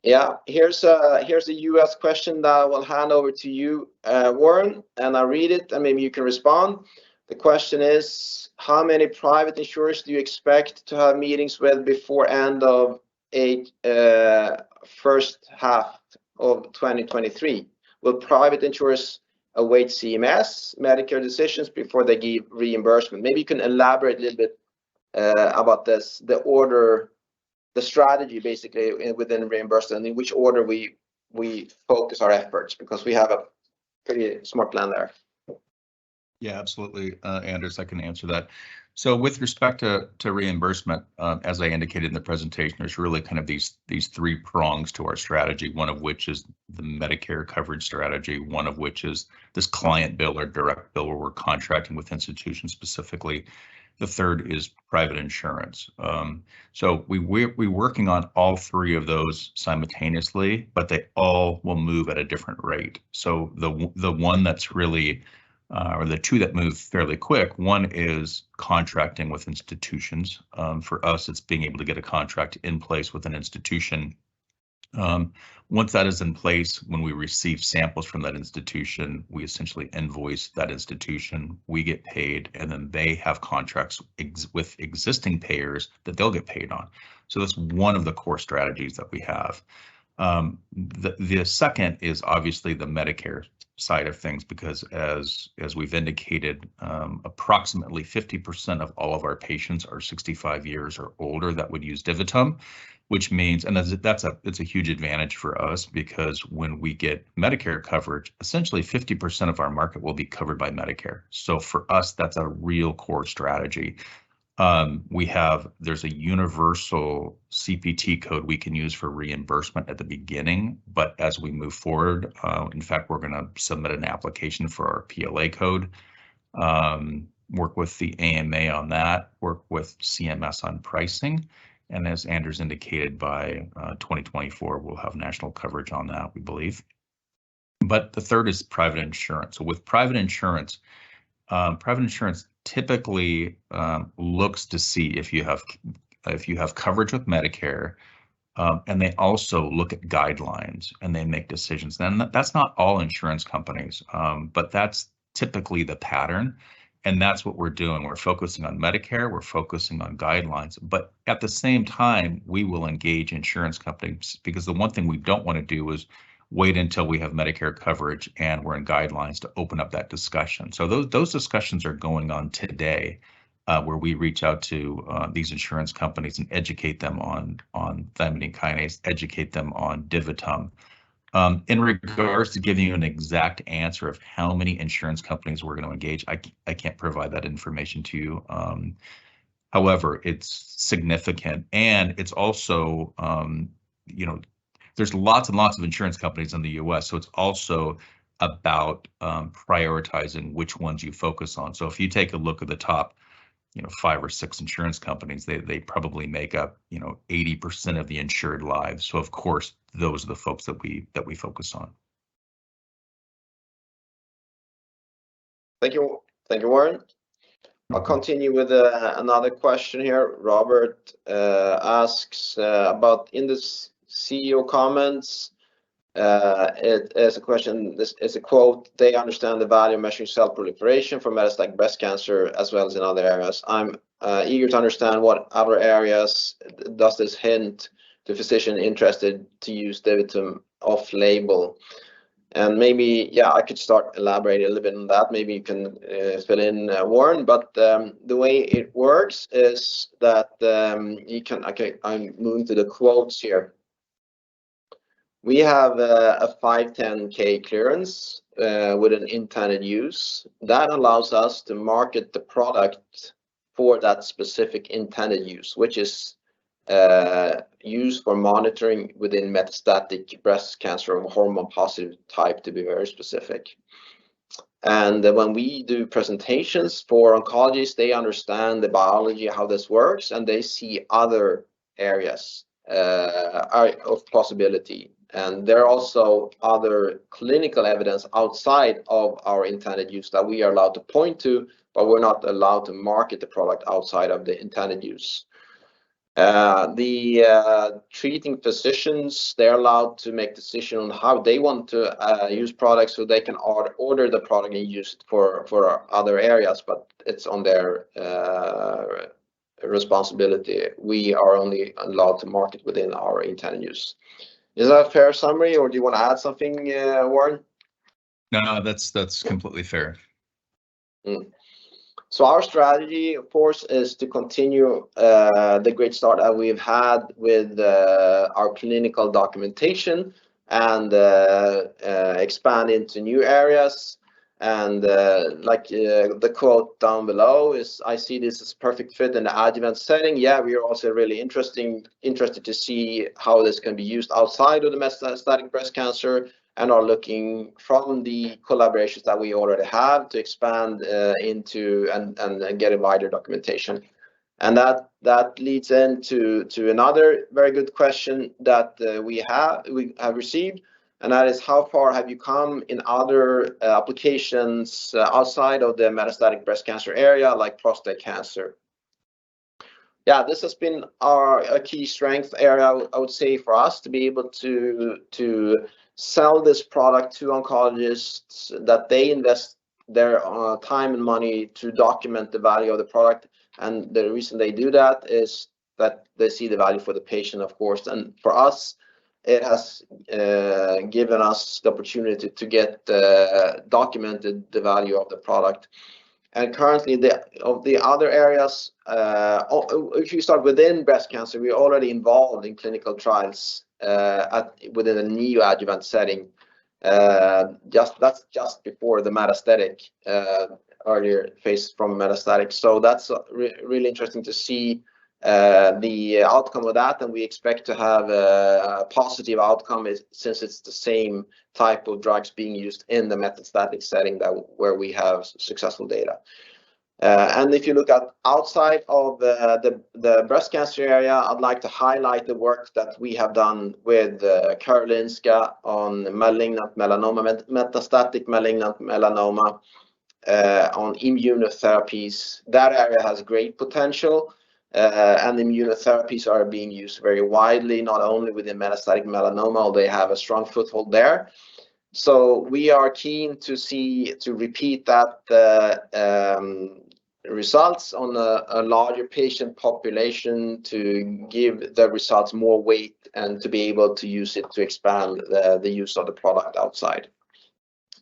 Yeah, here's a US question that I will hand over to you, Warren, and I'll read it and maybe you can respond. The question is, how many private insurers do you expect to have meetings with before end of first half of 2023? Will private insurers await CMS Medicare decisions before they give reimbursement? Maybe you can elaborate a little bit about this, the order, the strategy basically within reimbursement, in which order we focus our efforts, because we have a pretty smart plan there. Yeah, absolutely, Anders, I can answer that. So with respect to reimbursement, as I indicated in the presentation, there's really kind of these 3 prongs to our strategy, one of which is the Medicare coverage strategy, one of which is this client bill or direct bill, where we're contracting with institutions specifically. The third is private insurance. So we're working on all 3 of those simultaneously, but they all will move at a different rate. So the one that's really or the 2 that move fairly quick, one is contracting with institutions. For us, it's being able to get a contract in place with an institution. Once that is in place, when we receive samples from that institution, we essentially invoice that institution, we get paid, and then they have contracts with existing payers that they'll get paid on. So that's one of the core strategies that we have. The second is obviously the Medicare side of things, because as we've indicated, approximately 50% of all of our patients are 65 years or older that would use DiviTum, which means, and it's a huge advantage for us, because when we get Medicare coverage, essentially 50% of our market will be covered by Medicare. So for us, that's a real core strategy. There's a universal CPT code we can use for reimbursement at the beginning, but as we move forward, in fact, we're going to submit an application for our PLA code, work with the AMA on that, work with CMS on pricing, and as Anders indicated, by 2024, we'll have national coverage on that, we believe. But the third is private insurance. So with private insurance typically looks to see if you have coverage with Medicare, and they also look at guidelines and they make decisions. Then that's not all insurance companies, but that's typically the pattern, and that's what we're doing. We're focusing on Medicare, we're focusing on guidelines, but at the same time, we will engage insurance companies, because the one thing we don't want to do is wait until we have Medicare coverage and we're in guidelines to open up that discussion. So those discussions are going on today, where we reach out to these insurance companies and educate them on thymidine kinase, educate them on DiviTum. In regards to giving you an exact answer of how many insurance companies we're going to engage, I can't provide that information to you. However, it's significant, and it's also, there's lots and lots of insurance companies in the US, so it's also about prioritizing which ones you focus on. So if you take a look at the top, 5 or 6 insurance companies, they probably make up, 80% of the insured lives. So of course, those are the folks that we focus on. Thank you, Warren. I'll continue with another question here. Robert asks about, in this CEO comments, it is a question, this is a quote, "They understand the value of measuring cell proliferation for metastatic breast cancer as well as in other areas. I'm eager to understand what other areas does this hint to physician interested to use DiviTum off-label." And maybe, yeah, I could start elaborating a little bit on that. Maybe you can fill in, Warren. But the way it works is that I'm moving to the quotes here. We have a 510K clearance with an intended use. That allows us to market the product for that specific intended use, which is used for monitoring within metastatic breast cancer of hormone positive type, to be very specific. And when we do presentations for oncologists, they understand the biology, how this works, and they see other areas of possibility. And there are also other clinical evidence outside of our intended use that we are allowed to point to, but we're not allowed to market the product outside of the intended use. The treating physicians, they're allowed to make decision on how they want to use products, so they can order the product and use it for other areas, but it's on their responsibility. We are only allowed to market within our intended use. Is that a fair summary, or do you want to add something, Warren? No, that's completely fair. So our strategy, of course, is to continue the great start that we've had with our clinical documentation and expand into new areas. And like the quote down below is, I see this as a perfect fit in the adjuvant setting. Yeah, we are also really interested to see how this can be used outside of the metastatic breast cancer, and are looking from the collaborations that we already have to expand into and get a wider documentation. And that leads into another very good question that we have received, and that is, how far have you come in other applications outside of the metastatic breast cancer area, like prostate cancer? Yeah, this has been a key strength area, I would say, for us to be able to sell this product to oncologists, that they invest their time and money to document the value of the product. And the reason they do that is that they see the value for the patient, of course. And for us, it has given us the opportunity to get documented the value of the product. And currently, of the other areas, if you start within breast cancer, we're already involved in clinical trials within a neoadjuvant setting. That's just before the metastatic earlier phase from metastatic. So that's really interesting to see the outcome of that, and we expect to have a positive outcome since it's the same type of drugs being used in the metastatic setting where we have successful data. And if you look at outside of the breast cancer area, I'd like to highlight the work that we have done with Karolinska on malignant melanoma, metastatic malignant melanoma, on immunotherapies. That area has great potential, and immunotherapies are being used very widely, not only within metastatic melanoma, they have a strong foothold there. So we are keen to repeat that results on a larger patient population, to give the results more weight and to be able to use it to expand the use of the product outside.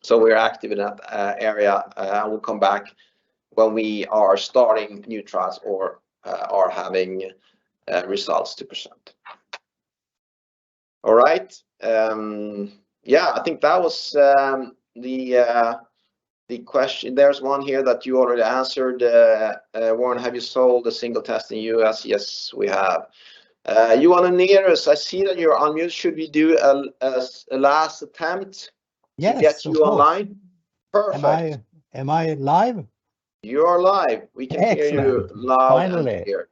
So we're active in that area. I will come back when we are starting new trials or are having results to present. All right. Yeah, I think that was the question. There's one here that you already answered. Warren, have you sold a single test in US? Yes, we have. Johan Nerus, I see that you're unmuted. Should we do a last attempt to get you online? Perfect. Am I live? You are live. We can hear you loud and clear.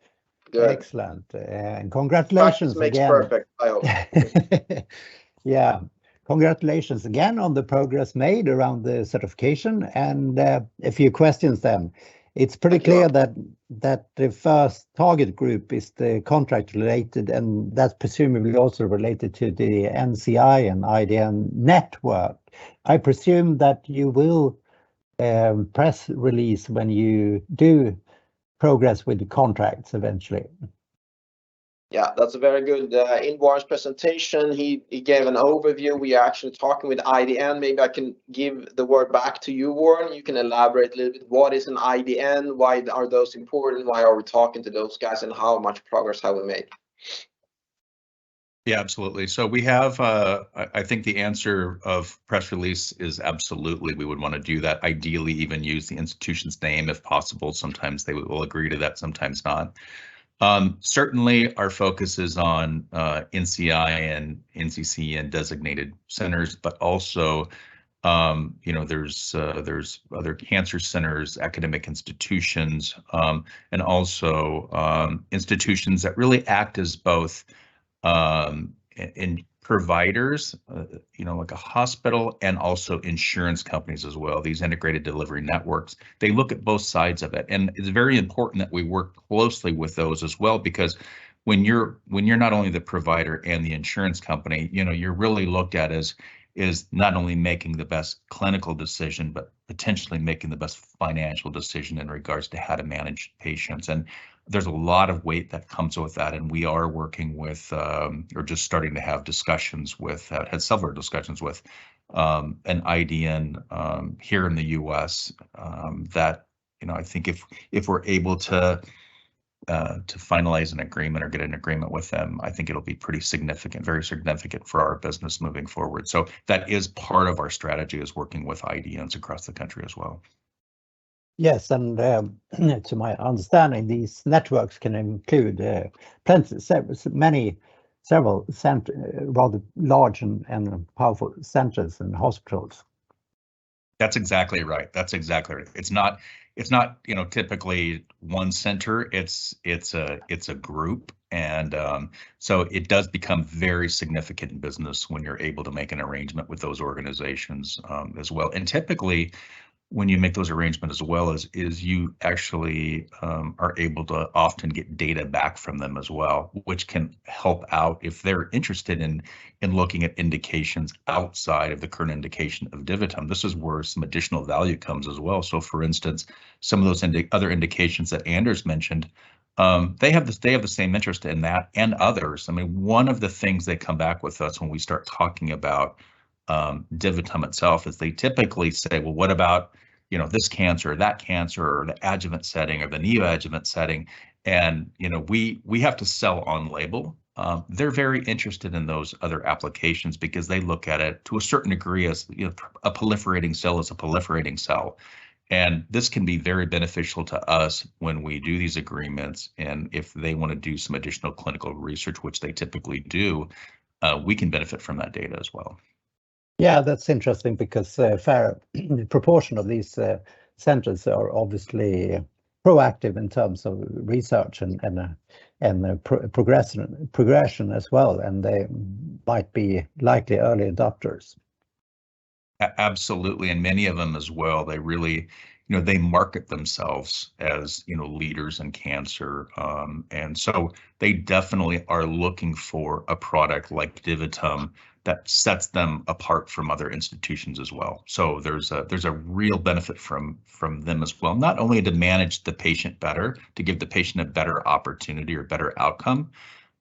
Good. Excellent. And congratulations Practice makes again. Perfect, I hope. Yeah. Congratulations again on the progress made around the certification, and a few questions then. It's pretty clear that the first target group is the contract related, and that's presumably also related to the NCI and IDN network. I presume that you will press release when you do progress with the contracts eventually. Yeah, that's a very good in Warren's presentation. He gave an overview. We are actually talking with IDN. Maybe I can give the word back to you, Warren. You can elaborate a little bit. What is an IDN? Why are those important? Why are we talking to those guys? And how much progress have we made? Yeah, absolutely. So we have, I think the answer of press release is absolutely, we would want to do that. Ideally, even use the institution's name if possible. Sometimes they will agree to that, sometimes not. Certainly, our focus is on NCI and NCC and designated centers, but also, you know, there's other cancer centers, academic institutions, and also institutions that really act as both in providers, you know, like a hospital, and also insurance companies as well. These integrated delivery networks, they look at both sides of it, and it's very important that we work closely with those as well, because when you're not only the provider and the insurance company, you know, you're really looked at as is not only making the best clinical decision, but potentially making the best financial decision in regards to how to manage patients. And there's a lot of weight that comes with that, and we are working with, or just starting to have discussions with, had several discussions with an IDN here in the U.S. That, you know, I think if we're able to finalize an agreement or get an agreement with them, I think it'll be pretty significant, very significant for our business moving forward. So that is part of our strategy, is working with IDNs across the country as well. Yes, and to my understanding, these networks can include several rather large and powerful centers and hospitals. That's exactly right. That's exactly right. It's not, you know, typically one center. It's a group, and so it does become very significant in business when you're able to make an arrangement with those organizations as well. And typically, when you make those arrangements as well, is you actually are able to often get data back from them as well, which can help out if they're interested in looking at indications outside of the current indication of DiviTum. This is where some additional value comes as well. So, for instance, some of those other indications that Anders mentioned, they have the same interest in that and others. I mean, one of the things they come back with us when we start talking about DiviTum itself is they typically say, well, what about, you know, this cancer or that cancer, or the adjuvant setting or the neoadjuvant setting? And, you know, we have to sell on label. They're very interested in those other applications because they look at it to a certain degree as, you know, a proliferating cell is a proliferating cell. And this can be very beneficial to us when we do these agreements. And if they want to do some additional clinical research, which they typically do, we can benefit from that data as well. Yeah, that's interesting, because a fair proportion of these centers are obviously proactive in terms of research and progression as well, and they might be likely early adopters. Absolutely, and many of them as well. They really, you know, they market themselves as, you know, leaders in cancer, and so they definitely are looking for a product like DiviTum that sets them apart from other institutions as well. So there's a real benefit from them as well, not only to manage the patient better, to give the patient a better opportunity or better outcome,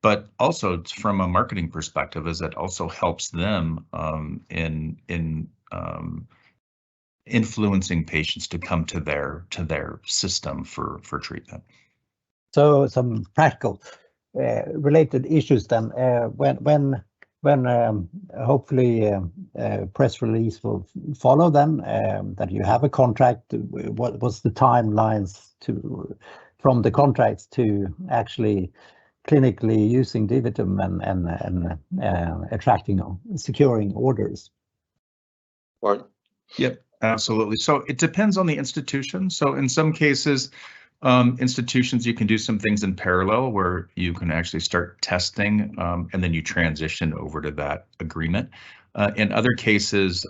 but also from a marketing perspective, as it also helps them in influencing patients to come to their system for treatment. So some practical related issues then. When hopefully press release will follow, then that you have a contract, what was the timelines from the contracts to actually clinically using DiviTum and attracting or securing orders? Warren? Yep, absolutely. So it depends on the institution. So in some cases, institutions, you can do some things in parallel where you can actually start testing and then you transition over to that agreement. In other cases,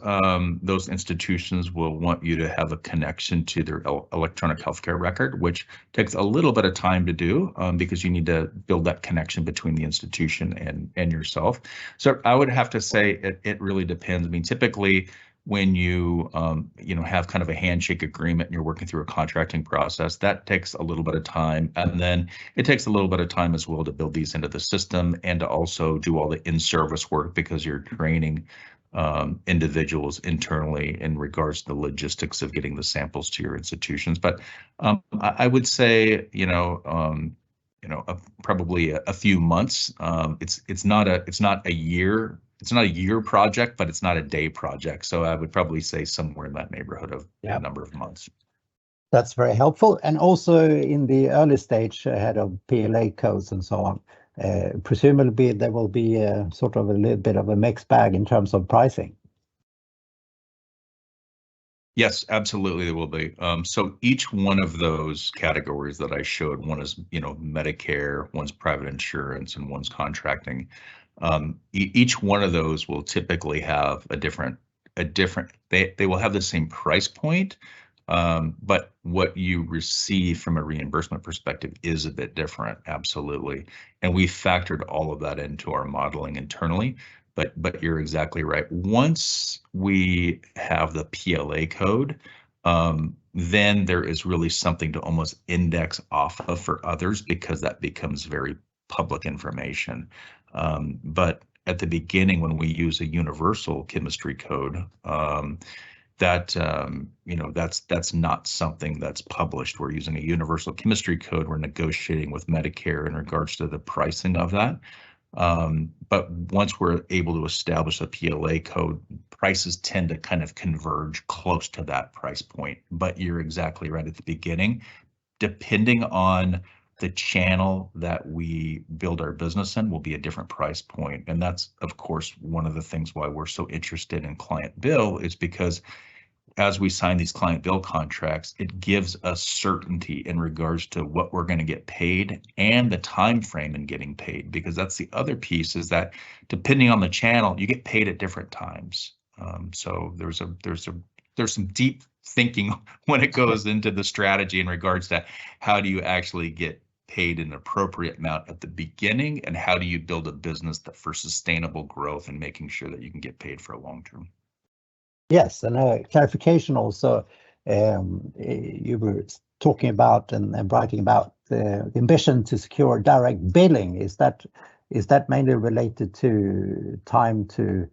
those institutions will want you to have a connection to their electronic healthcare record, which takes a little bit of time to do because you need to build that connection between the institution and yourself. So I would have to say it really depends. I mean, typically, when you have kind of a handshake agreement and you're working through a contracting process, that takes a little bit of time. And then it takes a little bit of time as well to build these into the system and to also do all the in-service work, because you're training individuals internally in regards to the logistics of getting the samples to your institutions. But I would say, probably a few months. It's not a year. It's not a year project, but it's not a day project. So I would probably say somewhere in that neighborhood of a number of months. That's very helpful. And also in the early stage ahead of PLA codes and so on, presumably there will be a sort of a little bit of a mixed bag in terms of pricing. Yes, absolutely there will be. So each one of those categories that I showed, one is Medicare, one's private insurance, and one's contracting. Each one of those will typically have a different. They will have the same price point, but what you receive from a reimbursement perspective is a bit different, absolutely. And we factored all of that into our modeling internally. But you're exactly right. Once we have the PLA code, then there is really something to almost index off of for others, because that becomes very public information. But at the beginning, when we use a universal chemistry code, that's not something that's published. We're using a universal chemistry code. We're negotiating with Medicare in regards to the pricing of that. But once we're able to establish a PLA code, prices tend to kind of converge close to that price point. But you're exactly right at the beginning, depending on the channel that we build our business in will be a different price point. And that's, of course, one of the things why we're so interested in client bill, is because as we sign these client bill contracts, it gives us certainty in regards to what we're going to get paid and the time frame in getting paid, because that's the other piece, is that depending on the channel, you get paid at different times. So there's some deep thinking when it goes into the strategy in regards to how do you actually get paid an appropriate amount at the beginning, and how do you build a business that for sustainable growth and making sure that you can get paid for a long term. Yes, and a clarification also, you were talking about and writing about the ambition to secure direct billing. Is that mainly related to time to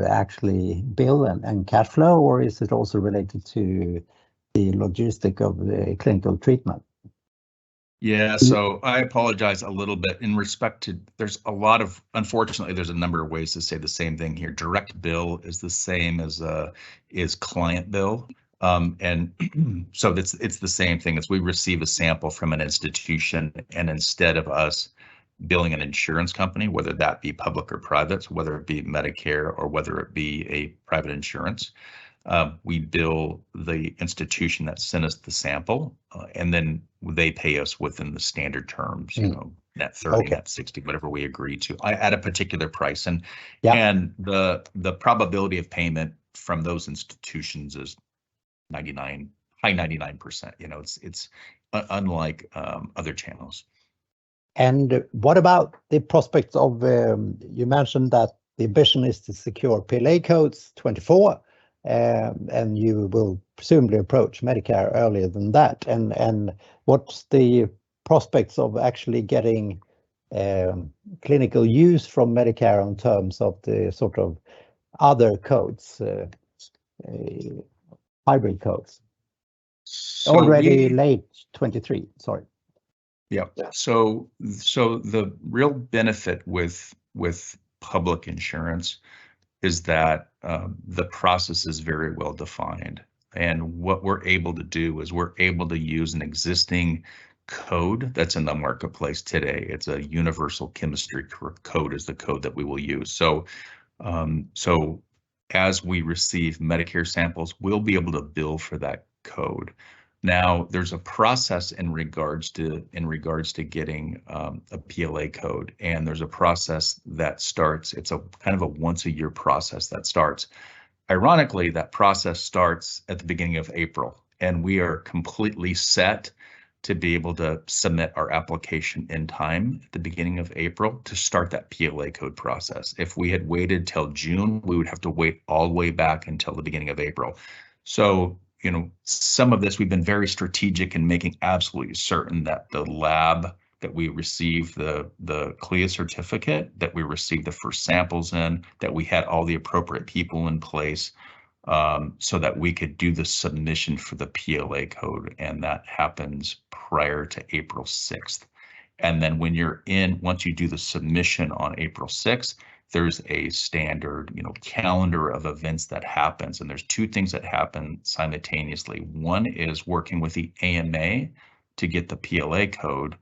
actually bill and cash flow, or is it also related to the logistic of the clinical treatment? Yeah, so I apologize a little bit in respect to, unfortunately, there's a number of ways to say the same thing here. Direct bill is the same as is client bill. And so it's the same thing as we receive a sample from an institution, and instead of us billing an insurance company, whether that be public or private, so whether it be Medicare or whether it be a private insurance, we bill the institution that sent us the sample, and then they pay us within the standard terms, net 30, net 60, whatever we agree to, at a particular price. And the probability of payment from those institutions is high 99%. It's unlike other channels. And what about the prospects of, you mentioned that the ambition is to secure PLA codes 24. And you will presumably approach Medicare earlier than that. And what's the prospects of actually getting clinical use from Medicare in terms of the sort of other codes, hybrid codes? So already late 23, sorry. Yeah. So the real benefit with public insurance is that the process is very well defined. And what we're able to do is we're able to use an existing code that's in the marketplace today. It's a universal chemistry code is the code that we will use. So as we receive Medicare samples, we'll be able to bill for that code. Now, there's a process in regards to getting a PLA code, and there's a process that starts. It's a kind of a once-a-year process that starts. Ironically, that process starts at the beginning of April, and we are completely set to be able to submit our application in time at the beginning of April to start that PLA code process. If we had waited till June, we would have to wait all the way back until the beginning of April. So, you know, some of this, we've been very strategic in making absolutely certain that the lab that we receive the CLIA certificate, that we received the first samples in, that we had all the appropriate people in place, so that we could do the submission for the PLA code, and that happens prior to April 6th. And then when you're in, once you do the submission on April 6th, there's a standard, you know, calendar of events that happens, and there's two things that happen simultaneously. One is working with the AMA to get the PLA code.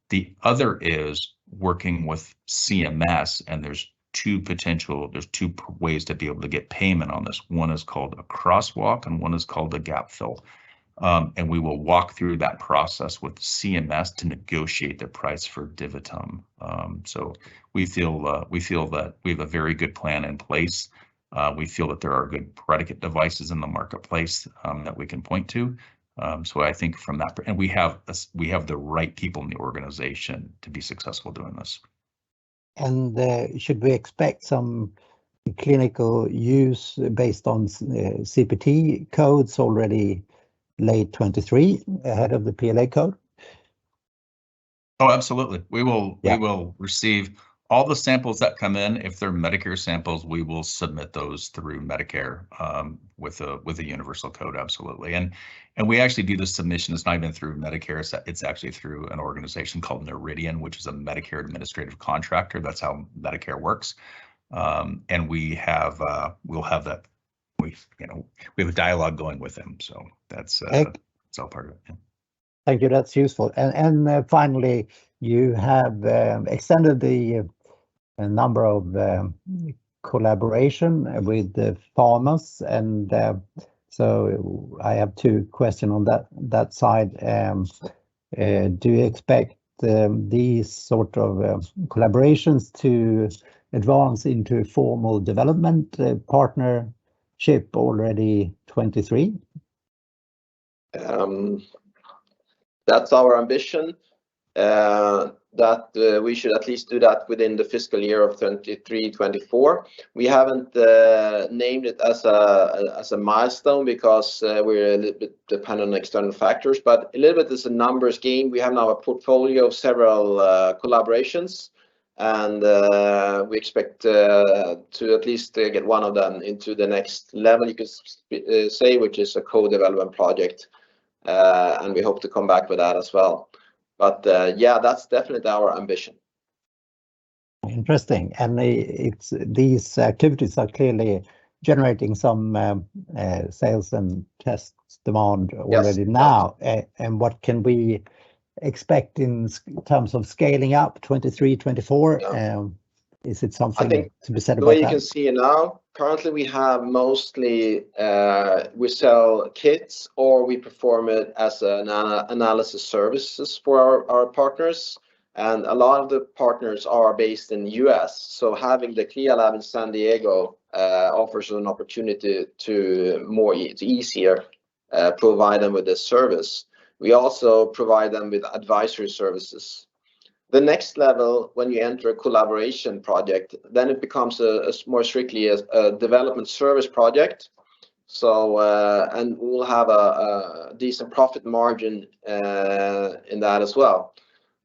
The other is working with CMS, and there's two ways to be able to get payment on this. One is called a crosswalk and one is called a gap fill. And we will walk through that process with CMS to negotiate the price for DiviTum. So we feel that we have a very good plan in place. We feel that there are good predicate devices in the marketplace that we can point to. So I think from that, and we have the right people in the organization to be successful doing this. And should we expect some clinical use based on CPT codes already late 23 ahead of the PLA code? Oh, absolutely. We will receive all the samples that come in. If they're Medicare samples, we will submit those through Medicare with a universal code. Absolutely. And we actually do the submission. It's not even through Medicare. It's actually through an organization called Noridian, which is a Medicare administrative contractor. That's how Medicare works. And we'll have that. We have a dialogue going with them. So that's all part of it. Yeah. Thank you. That's useful. And finally, you have extended the number of collaboration with the pharmas, and so I have two questions on that side. Do you expect these sort of collaborations to advance into formal development partnership already 23? That's our ambition, that we should at least do that within the fiscal year of 23-24. We haven't named it as a milestone because we're a little bit dependent on external factors, but a little bit is a numbers game. We have now a portfolio of several collaborations, and we expect to at least get one of them into the next level, you could say, which is a co-development project. And we hope to come back with that as well. But yeah, that's definitely our ambition. Interesting. And these activities are clearly generating some sales and test demand already now. And what can we expect in terms of scaling up 23, 24? Yeah. Is it something to be said about that? The way you can see it now, currently we have mostly, we sell kits or we perform it as an analysis services for our partners. And a lot of the partners are based in the US. So having the CLIA lab in San Diego offers an opportunity to easier provide them with this service. We also provide them with advisory services. The next level, when you enter a collaboration project, then it becomes more strictly a development service project. So, and we'll have a decent profit margin in that as well.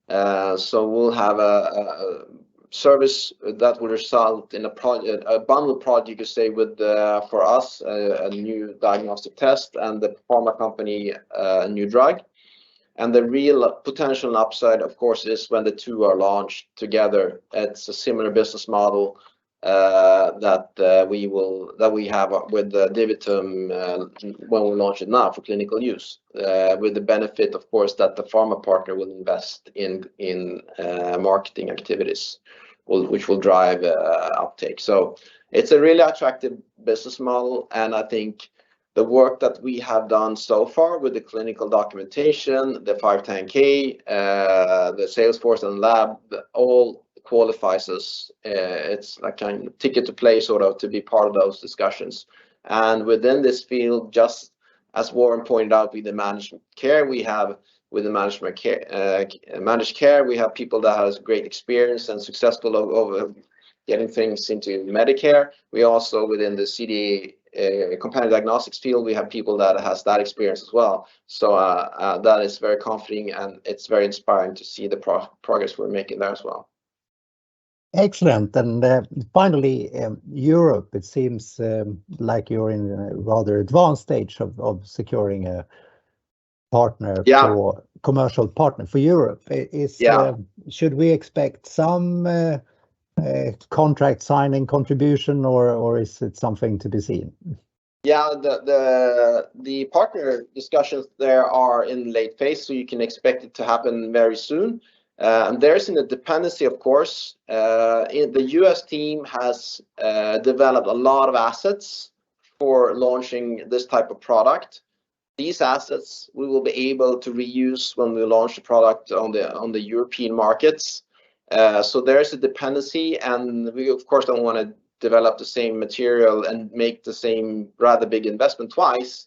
So we'll have a service that will result in a bundle project, you could say, with for us a new diagnostic test and the pharma company a new drug. And the real potential upside, of course, is when the two are launched together. It's a similar business model that we have with the DiviTum when we launch it now for clinical use, with the benefit, of course, that the pharma partner will invest in marketing activities, which will drive uptake. So it's a really attractive business model, and I think the work that we have done so far with the clinical documentation, the 510K, the Salesforce and lab, all qualifies us. It's like a ticket to play, sort of, to be part of those discussions. And within this field, just as Warren pointed out, with the managed care, we have managed care, we have people that has great experience and successful of getting things into Medicare. We also, within the CDA companion diagnostics field, we have people that has that experience as well. So that is very comforting, and it's very inspiring to see the progress we're making there as well. Excellent. And finally, Europe, it seems like you're in a rather advanced stage of securing a partner for commercial partner for Europe. Should we expect some contract signing contribution, or is it something to be seen? Yeah, the partner discussions there are in late phase, so you can expect it to happen very soon. And there's a dependency, of course. The US team has developed a lot of assets for launching this type of product. These assets we will be able to reuse when we launch the product on the European markets. So there's a dependency, and we of course don't want to develop the same material and make the same rather big investment twice.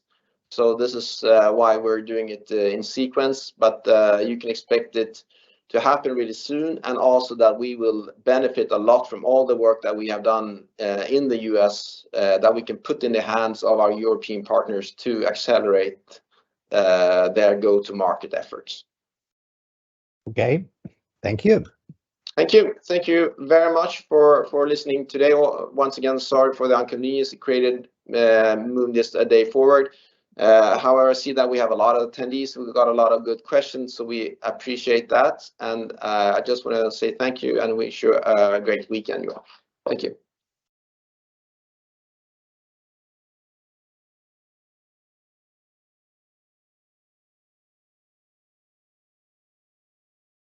So this is why we're doing it in sequence, but you can expect it to happen really soon, and also that we will benefit a lot from all the work that we have done in the US that we can put in the hands of our European partners to accelerate their go-to-market efforts. Okay, thank you. Thank you. Thank you very much for listening today. Once again, sorry for the inconvenience it created moving this a day forward. However, I see that we have a lot of attendees. We've got a lot of good questions, so we appreciate that. And I just want to say thank you and wish you a great weekend, you all. Thank you.